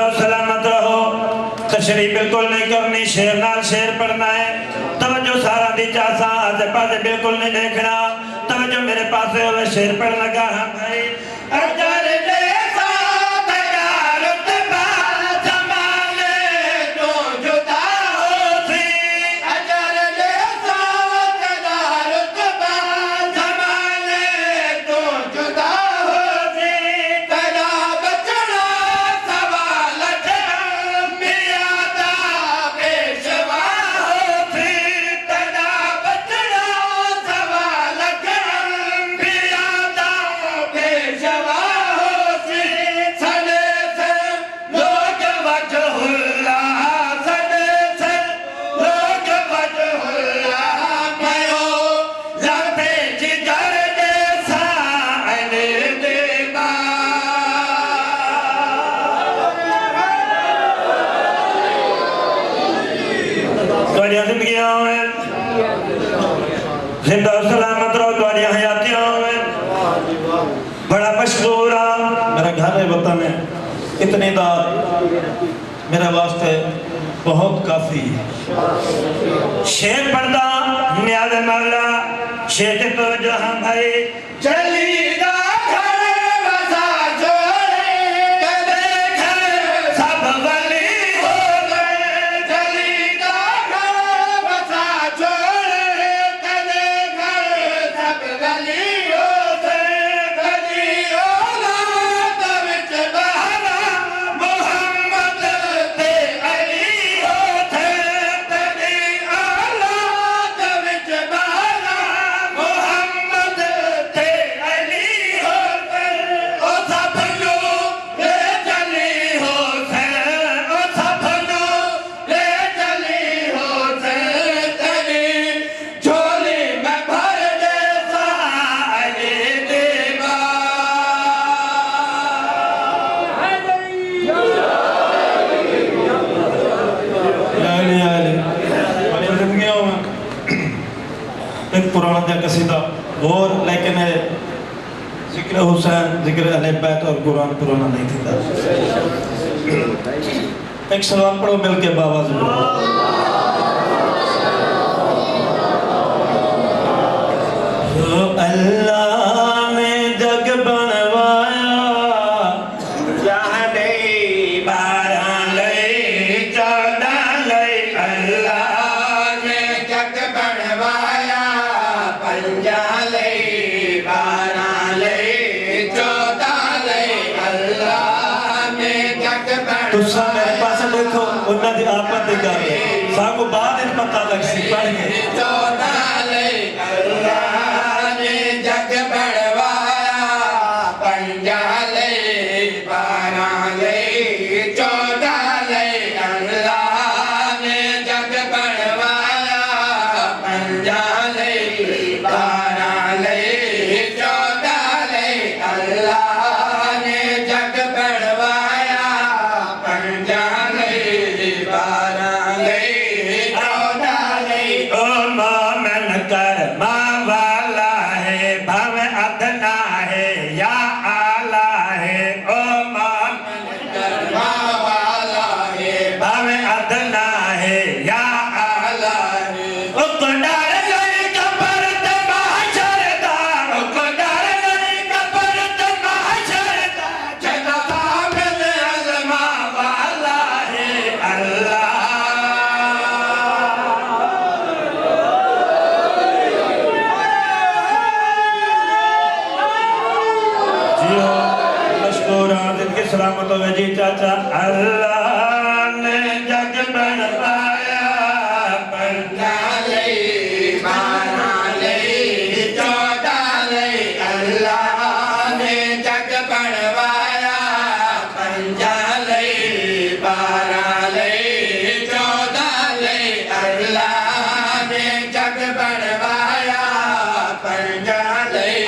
जिंदा सलामत रहो। तशरीफ बिल्कुल नहीं करनी, शेर नाल शेर पढ़ना है। तवज्जो सारा दी चासा आसे पासे बिल्कुल नहीं देखना। तवज्जो मेरे पास होवे, शेर पढ़ लगा हां भाई। अजर जैसा तजारुतबा ज़माने तो जुदा होती। अजर जैसा तजारुतबा ज़माने तो जुदा होती। तेरा बचना सवाल मियादा पेशवा होती। तेरा बचना सवाल मियादा पेशवा होती। सने से लोग वजहुल्लाह, सने से लोग वजहुल्लाह भयो। लबे जिगर जैसा अने देबा। ਤੁਹਾਡੀਆਂ ਜ਼ਿੰਦਗੀਆਂ ਹੋਣ, जिंदा सलामत रहो, तुम्हारी हयातियां होवे। बड़ा मशहूर मेरा घर है, वतन है, इतनी दाद मेरे वास्ते बहुत काफी है। शेर पढ़दा नियाज़ मौला, शेर ते तो जहां भाई। चलीदा घर वसा जोड़े, कदे घर सब वली हो गए। चलीदा घर वसा जोड़े, कदे घर सब वली हो गए। कदी औलाद विच बहरा मुहम्मद ते अली होते। कदी औलाद विच बहरा मुहम्मद ते अली होते। ओ सब लोग ले चली होते। ओ सब लोग ले चली होते। तेरी झोली में भर दे सारे देवा। एक पुराना सा कसीदा और लेकिन जिक्र हुसैन, जिक्र अहले बैत और कुरान पुराना नहीं था। एक सलाम पढ़ो मिलके बाबा से। अल्लाह ने जग बनवाया, जाने बारह लई चौदह लई। अल्लाह ने जग बनवाया, पंजा लई बारह लई चौदह लई। अल्लाह ने जग बनवाया। तुसा मेरे पास देखो, उन्हां दी आपत दी गल सानू बाद विच पता लग सी पढ़ के। चौदह लई अल्लाह ने जग बनवाया, पंजा लई बारह लई चौदह लई। अल्लाह ने जग बनवाया, पंजा लई बारह लई चौदह लई। अल्लाह ने जग बनवाया, पंजा लई बारह लई चौदह लई। ओ मोमिन कर्मा वाला है, भव अदना है या आला है। ओ मोमिन कर्मा वाला है, भव अदना है या आला है। ओ को डर नहीं कबर ते महशर दा, ओ को डर नहीं कबर ते महशर दा। जदा कामिल अज़मा वाला है अल्लाह। जियो मशहूर आदित की सलामत हो जी चाचा। अल्लाह ने जग बनवाया, पंजा लई बारह लई चौदह लई। अल्लाह ने जग बनवाया, पंजा लई बारह लई चौदह लई। अल्लाह ने जग बनवाया, पंजा लई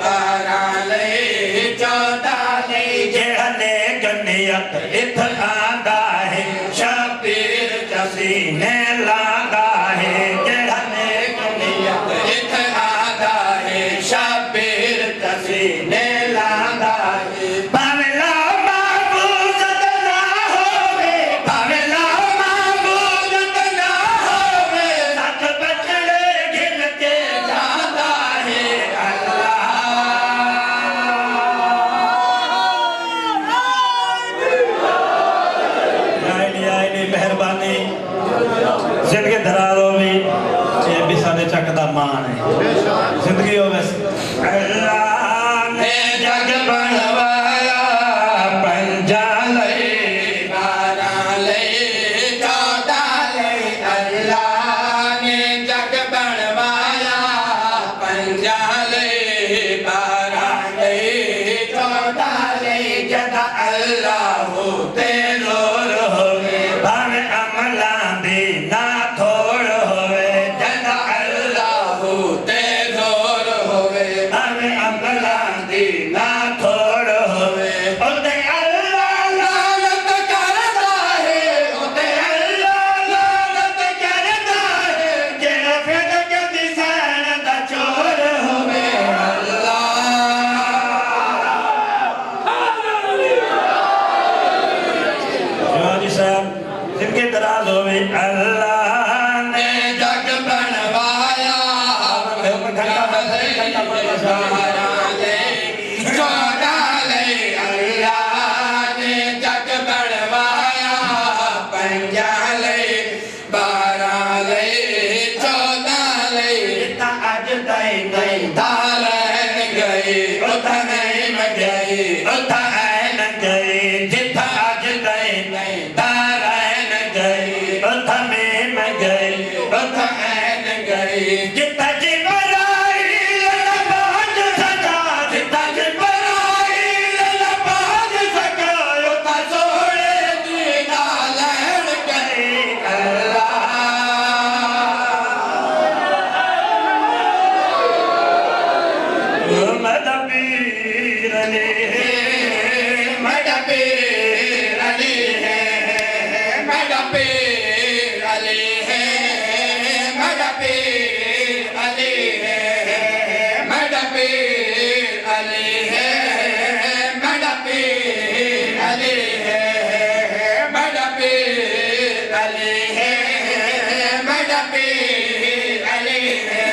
बारह लई चौदह लई। जेड़ा ने गन्नियत इत आंदा है, शबीर जसीने लांदा है। जेड़ा ने गन्नियत इत आंदा है, शबीर जसीने लांदा है। भावे ला महफूज ना जिंदगी दराज हो भी ये भी साडे चक दा मान है जिंदगी हो वैसे अल्लाह ने जग बनवाया पंजा लई 12 लई 14 लई अल्लाह ने जग बनवाया पंजा लई 12 लई 14 लई जद अल्लाह ते जोर होवे भावे अमला दी ना थोड़ होवे जद अल्लाह ते जोर होवे भावे अमला दी ना थोड़ होवे ओते अल्लाह लानत करदा है ओते अल्लाह लानत करदा है जे फिर कदी सन दा चोर होवे जिनके दराज होवे अल्लाह ने जग बनवाया घंटा ले 14 ले अल्लाह ने जग बनवाया पंजा ले 12 ले 14 ले जितना अज तई नहीं दालन गई उथा नहीं मैं गई उथा ऐन गई जिथा अज तई नहीं दालन गई उथा में गई उथा ऐन गई जिथा जिबराइल नबाज सका जिथा जिबराइल नबाज सका उथा सोने दी दालन गई अल्लाह मदा पीर अली मदा पीर अली है मदा पीर अली है मदा पीर अली है मदा पीर अली है मदा पीर अली है मदा पीर अली है मदा पीर अली है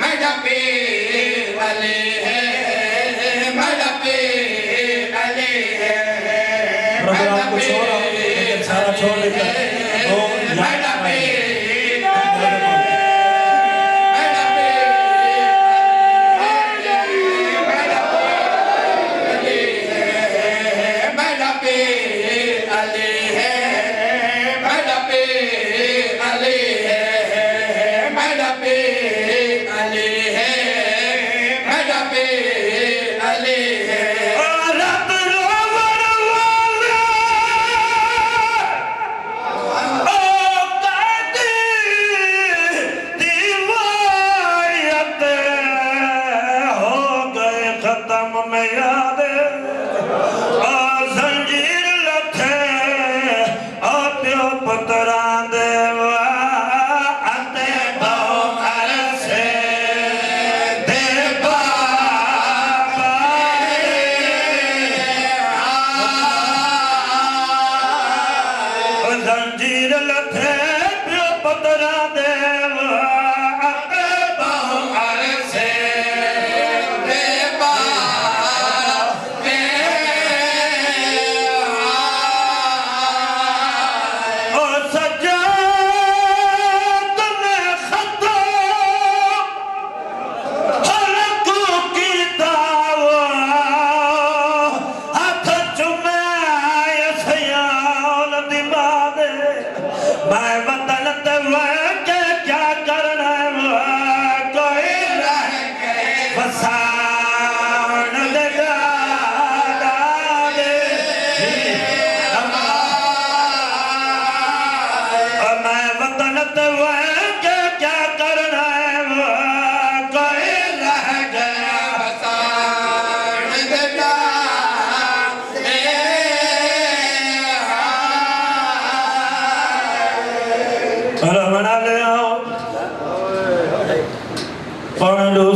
मदा पीर अली है मदा पीर अली है प्रोग्राम को छोड़ो लेकिन सारा छोड़ देकर तो मदा पीर मदा पीर अली है मदा पीर अली है मदा पीर अली है मदा पीर अली है रब रोवर वाला ओ कादी दीवायत हो गए खत्म में याद जंजीर लथे ओ प्यो पुत्रा देवा अते बहु घर से देवा जंजीर लथे प्यो पुत्रा देवा अते बहु घर से देवा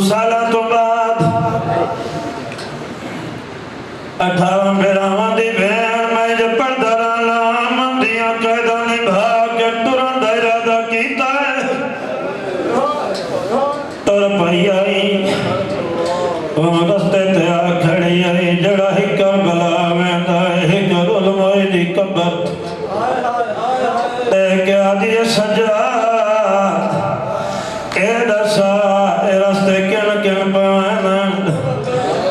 साल तो बाद 58 बेरावां दी भैन मैं ज पढ़दा रहा मंदियां कैदा निभा के तुरन दा इरादा कीता तुर पई आई रस्ते ते आ खड़ी आई जड़ा हिक्का गला वेंदा हिक रुल मोई दी कबर क्या दिए सजा के दसा रस्ते किन किन पवन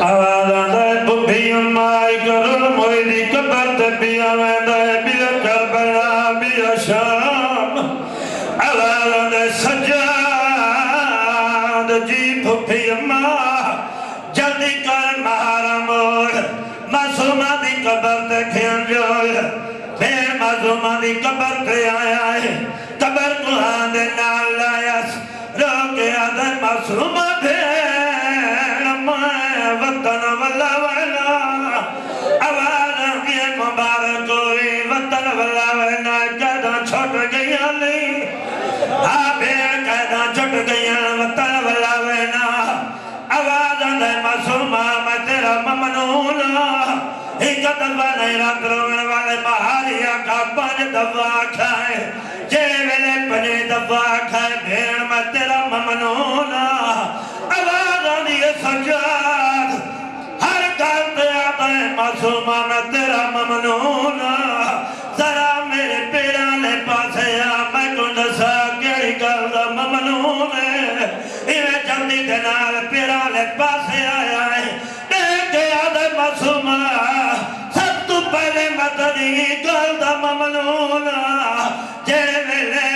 आवाज आंदा बुभी माई करुल मोई दी कबर ते पिया वेंदा बिया करबला बिया शाम आवाज आंदा सजा जी बुभी मां जल्दी कर महारा मोड़ मासूमा दी कबर ते खेल जोड़ फिर मासूमा दी कबर पे आया है कबर को आंदे नाल लाया रोके आदे मासूमा भेड़ मैं वतन वल्ला वल्ला आवाज ये मुबारक हुई वतन वल्ला वल्ला कदा छुट गया नहीं भेड़ कदा छुट गया वतन वल्ला वल्ला आवाज आंदे मासूमा मैं तेरा ममनून एक दफा नहीं रात रोने वाले महारिया का 5 दफा खाए जे वेले 5 दफा खाए भेड़ में तेरा ममनून आवाज आनी है सजाद हर गल पे आता है मासूमा में तेरा ममनून जरा मेरे पेड़ा ने पासे आ मैं को दसा केड़ी गल दा ममनून इवें जल्दी दे नाल पेड़ा ने पासे आया है देख आदे मासूमा पहले मतनी गल दा ममनून जेड़े वेले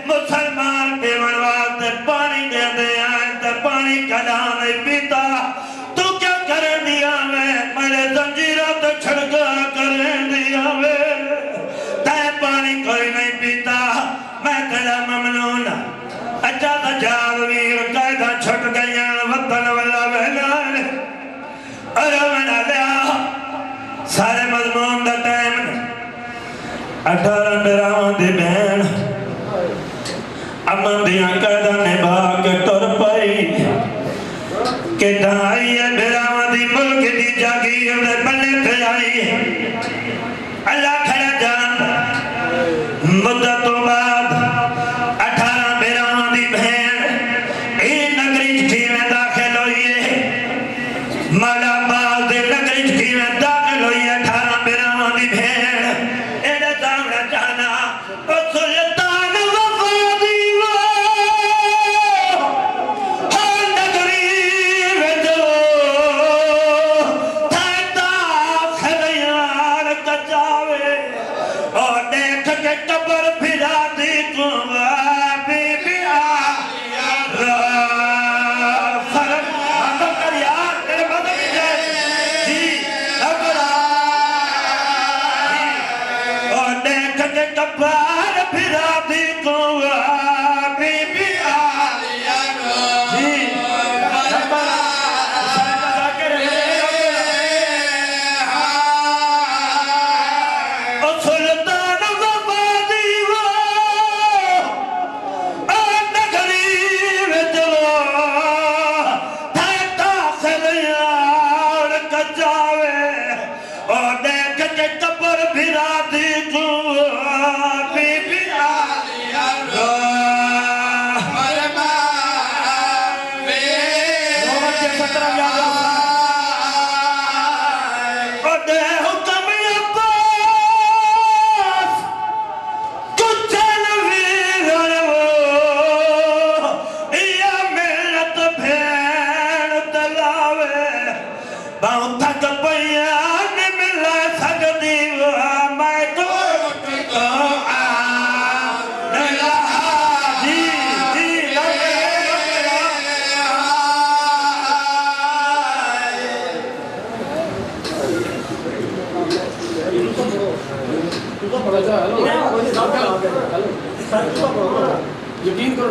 मुसलमान पीवन वास्ते पानी देंदे आए ते पानी कदा नहीं पीता तू क्या कर दिया मेरे जंजीरा ते छड़का कर दिया वे तै पानी कोई नहीं पीता मैं तेरा ममनून अच्छा ता जाल वीर कायदा छुट गया वतन वाला वेला अरे मना लिया सारे मजमून दा टाइम 18 बिरावां दी बहन अमन दियां कैदा निभा के तुर पाई के आई है बिरावां दी मुल्क दी जागीर दे बल्ले पे आई अल्लाह खड़ा जान मुद्दत तो बाद 18 बिरावां दी बहन ए नगरी च किवें दाखिल होई है मलाबाद दे नगरी च किवें दाखिल होई 18 बिरावां दी बहन एदे सामने जाना ओ सुल्तान वफा दी वो हर नगरी विच थाता खड़ियार कचावे ओ देख के कबर फिरा दी को बीबी आ कबार फिरा दी को बीबी आलिया जी ओ सुल्तान वफा दी वो नगरी विच थाता खलियार कचावे ओ देख के कबर फिरा दी को यकीन करो